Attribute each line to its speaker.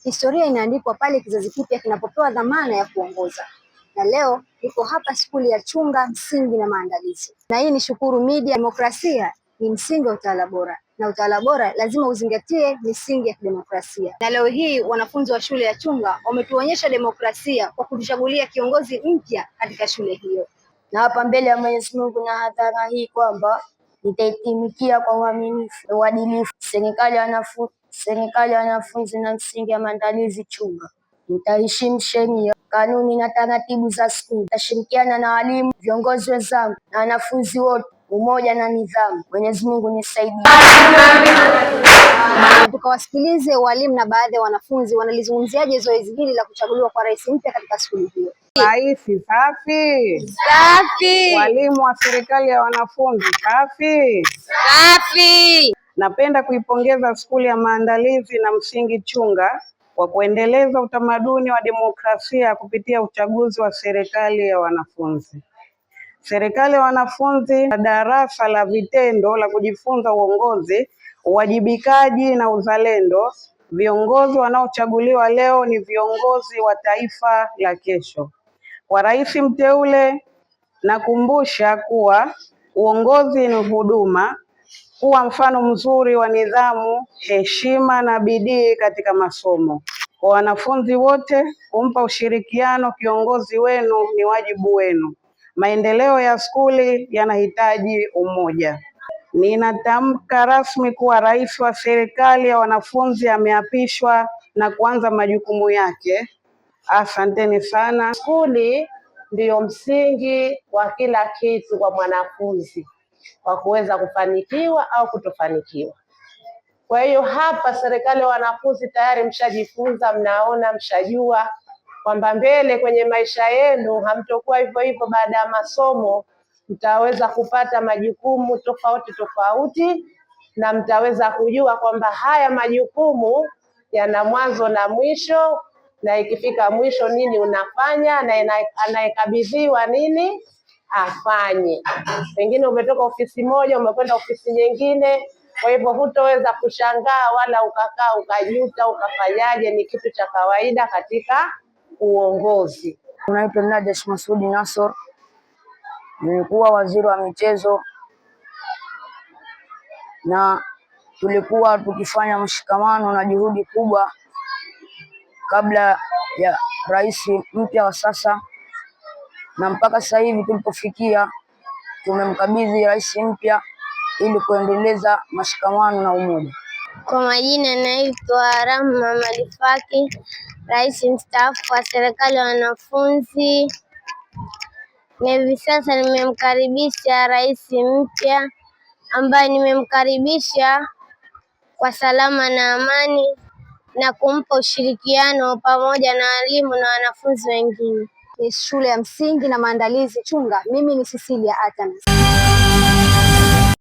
Speaker 1: Historia inaandikwa pale kizazi kipya kinapopewa dhamana ya kuongoza. Na leo niko hapa skuli ya Chunga, msingi na maandalizi. Na hii ni Shukuru Media. Demokrasia ni msingi wa utawala bora, na utawala bora lazima uzingatie misingi ya kidemokrasia. Na leo hii wanafunzi wa shule ya Chunga wametuonyesha demokrasia kwa kutuchagulia kiongozi mpya katika shule hiyo.
Speaker 2: Na hapa mbele ya Mwenyezi Mungu na hadhara hii kwamba nitaitumikia kwa uaminifu na uadilifu serikali ya wanafunzi na msingi ya maandalizi Chunga. Nitaheshimu sheria, kanuni na taratibu za skuli. Nitashirikiana na walimu, viongozi wenzangu na wanafunzi wote, umoja na nidhamu. Mwenyezi Mungu nisaidie.
Speaker 1: Tukawasikilize walimu na baadhi ya wanafunzi wanalizungumziaje zoezi hili la kuchaguliwa kwa rais mpya katika skuli hiyo.
Speaker 3: Rais safi.
Speaker 1: Safi.
Speaker 3: Walimu wa serikali ya wanafunzi safi.
Speaker 1: Safi.
Speaker 3: Napenda kuipongeza skuli ya maandalizi na msingi Chunga kwa kuendeleza utamaduni wa demokrasia kupitia uchaguzi wa serikali ya wanafunzi. Serikali ya wanafunzi na darasa la vitendo la kujifunza uongozi, uwajibikaji na uzalendo. Viongozi wanaochaguliwa leo ni viongozi wa taifa la kesho. Kwa rais mteule, nakumbusha kuwa uongozi ni huduma, kuwa mfano mzuri wa nidhamu, heshima na bidii katika masomo. Kwa wanafunzi wote, kumpa ushirikiano kiongozi wenu ni wajibu wenu. Maendeleo ya skuli yanahitaji umoja. Ninatamka rasmi kuwa rais wa serikali ya wanafunzi ameapishwa na kuanza majukumu yake. Asanteni sana.
Speaker 4: Skuli ndiyo msingi wa kila kitu kwa mwanafunzi, kwa kuweza kufanikiwa au kutofanikiwa. Kwa hiyo hapa serikali ya wanafunzi tayari mshajifunza, mnaona, mshajua kwamba mbele kwenye maisha yenu hamtokuwa hivyo hivyo. Baada ya masomo mtaweza kupata majukumu tofauti na mtaweza kujua kwamba haya majukumu yana mwanzo na mwisho, na ikifika mwisho nini unafanya na anayekabidhiwa nini afanye. Pengine umetoka ofisi moja umekwenda ofisi nyingine, kwa hivyo hutoweza kushangaa wala ukakaa ukajuta ukafanyaje. Ni kitu cha kawaida katika uongozi.
Speaker 2: Naitwa Nadesh Masudi Nasor, nilikuwa waziri wa michezo na tulikuwa tukifanya mshikamano na juhudi kubwa kabla ya rais mpya wa sasa, na mpaka sasa hivi tulipofikia tumemkabidhi rais mpya ili kuendeleza mashikamano na umoja.
Speaker 5: Kwa majina naitwa Rahma Malifaki, rais mstaafu wa serikali ya wanafunzi. Hivi sasa nimemkaribisha rais mpya ambaye nimemkaribisha kwa salama na amani na kumpa ushirikiano pamoja na walimu na wanafunzi wengine.
Speaker 1: Ni shule ya msingi na maandalizi Chunga. Mimi ni Cecilia Atanas.